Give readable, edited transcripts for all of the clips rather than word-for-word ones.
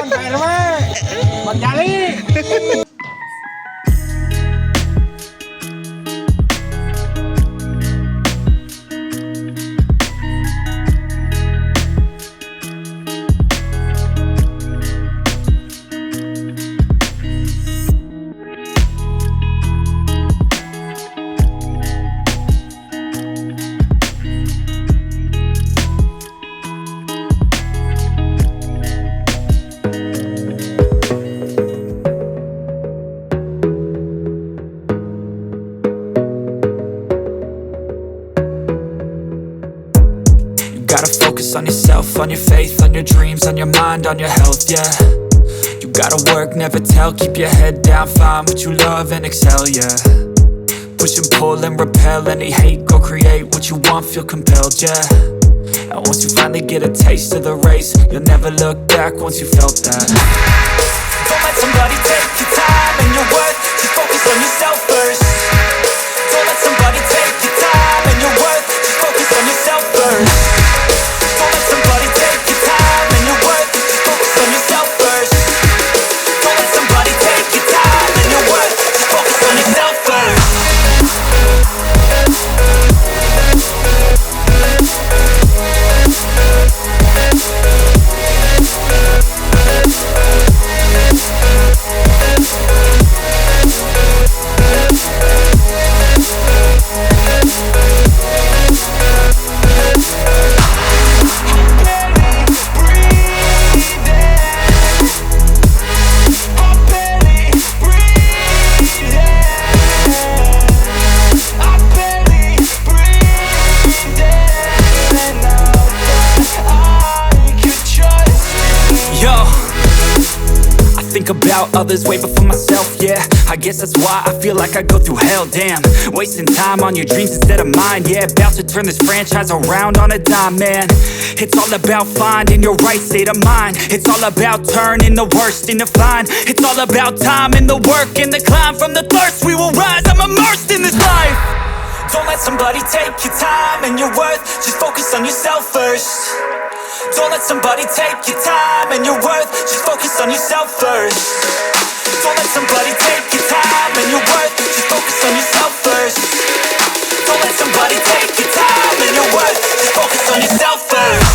KRW menjadi. Gotta focus on yourself, on your faith, on your dreams, on your mind, on your health, yeah. You gotta work, never tell, keep your head down, find what you love and excel, yeah. Push and pull and repel any hate, go create what you want, feel compelled, yeah. And once you finally get a taste of the race, you'll never look back once you felt that. Don't let somebody take your time and your worth, just focus on yourself first. Don't let somebody take your time and your worth, just focus on yourself first. Don't let somebody take your time and your worth, just focus on yourself first. Don't let somebody take your time and your worth, just focus on yourself first. About others way before myself, yeah. I guess that's why I feel like I go through hell, damn. Wasting time on your dreams instead of mine, yeah. About to turn this franchise around on a dime, man. It's all about finding your right state of mind. It's all about turning the worst into fine. It's all about time and the work and the climb. From the thirst we will rise, I'm immersed in this life. Don't let somebody take your time and your worth, just focus on yourself first. Don't let somebody take your time and your worth, just focus on yourself first. Don't let somebody take your time and your worth, just focus on yourself first. Don't let somebody take your time and your worth, just focus on yourself first.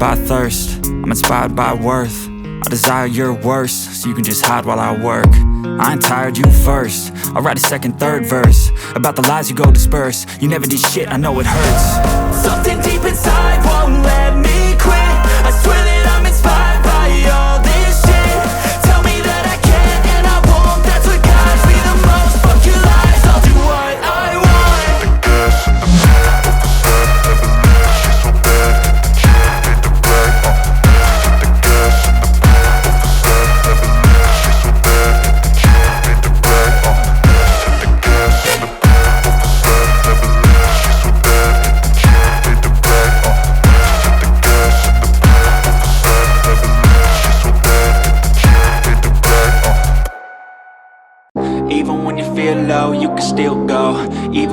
by thirst, I'm inspired by worth. I desire your worst, so you can just hide while I work. I ain't tired, you first. I'll write a second, third verse about the lies you go disperse. You never did shit, I know it hurts. Something deep inside won't let me quit. I swear that I'm inspired by all this shit. Tell me that I can and I won't. That's what guides me the most. Fuck your lies, I'll do what I want. The gas in the back of the set, never knew she's so bad. Can't beat the brake,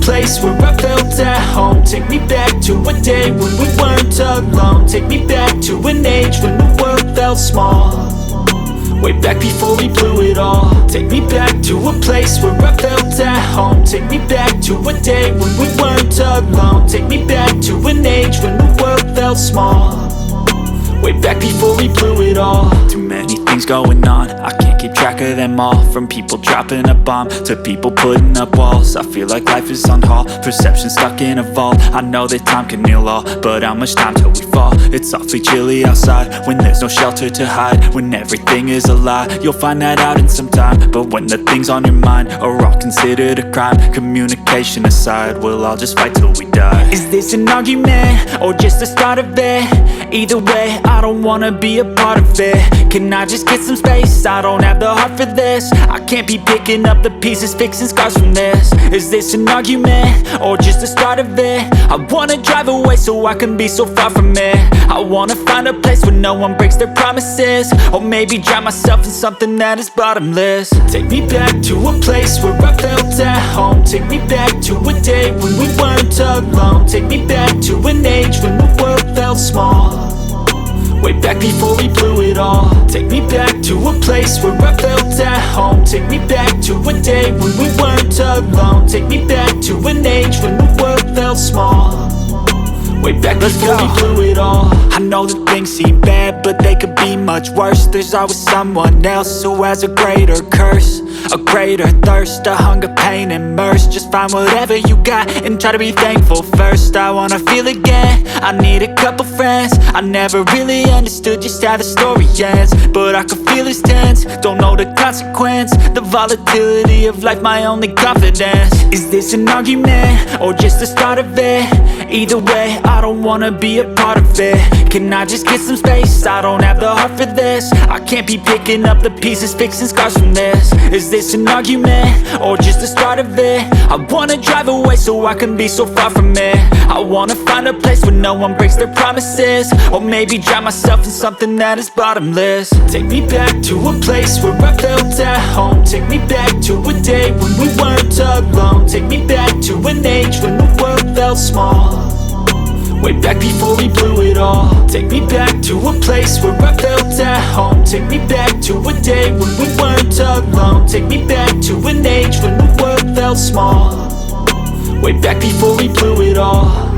place where I felt at home. Take me back to a day when we weren't alone. Take me back to an age when the world felt small. Way back before we blew it all. Take me back to a place where I felt at home. Take me back to a day when we weren't alone. Take me back to an age when the world felt small. Way back before we blew it all. Too many things going on, I can't keep track of them all. From people dropping a bomb to people putting up walls. I feel like life is on hold, perception stuck in a vault. I know that time can heal all, but how much time till we fall? It's awfully chilly outside when there's no shelter to hide. When everything is a lie, you'll find that out in some time. But when the things on your mind are all considered a crime, communication aside, we'll all just fight till we die. Is this an argument or just the start of it? Either way, I don't wanna be a part of it. Can I just get some space? I don't have the heart for this. I can't be picking up the pieces, fixing scars from this. Is this an argument or just the start of it? I wanna drive away so I can be so far from it. I wanna find a place where no one breaks their promises. Or maybe drown myself in something that is bottomless. Take me back to a place where I felt at home. Take me back to a day when we weren't alone. Take me back to an age when the world felt small. Way back before we blew it all. Take me back to a place where I felt at home. Take me back to a day when we weren't alone. Take me back to an age when the world felt small. Way back before we blew it all. I know that things seem bad, but they could be much worse. There's always someone else who has a greater curse, a greater thirst, a hunger, pain, and mercy. Just find whatever you got and try to be thankful first. I wanna feel again, I need a couple friends. I never really understood just how the story ends, but I can feel it's tense, don't know the consequence. The volatility of life, my only confidence. Is this an argument or just the start of it? Either way, I don't wanna be a part of it. Can I just get some space? I don't have the heart for this. I can't be picking up the pieces, fixing scars from this. Is this an argument or just the start of it? I wanna drive away so I can be so far from it. I wanna find a place where no one breaks their promises. Or maybe drown myself in something that is bottomless. Take me back to a place where I felt at home. Take me back to a day when we weren't alone. Take me back to an age when the world felt small. Way back before we blew it all. Take me back to a place where I felt at home. Take me back to a day when we weren't alone. Take me back to an age when the world felt small. Way back before we blew it all.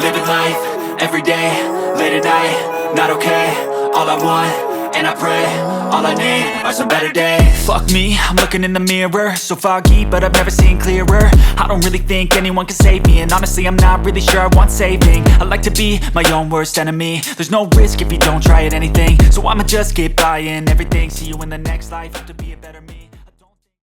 Living life, every day, late at night, not okay. All I want, and I pray, all I need are some better days. Fuck me, I'm looking in the mirror, so foggy, but I've never seen clearer. I don't really think anyone can save me, and honestly I'm not really sure I want saving. I like to be my own worst enemy. There's no risk if you don't try at anything, so I'ma just keep buying everything. See you in the next life, have to be a better me.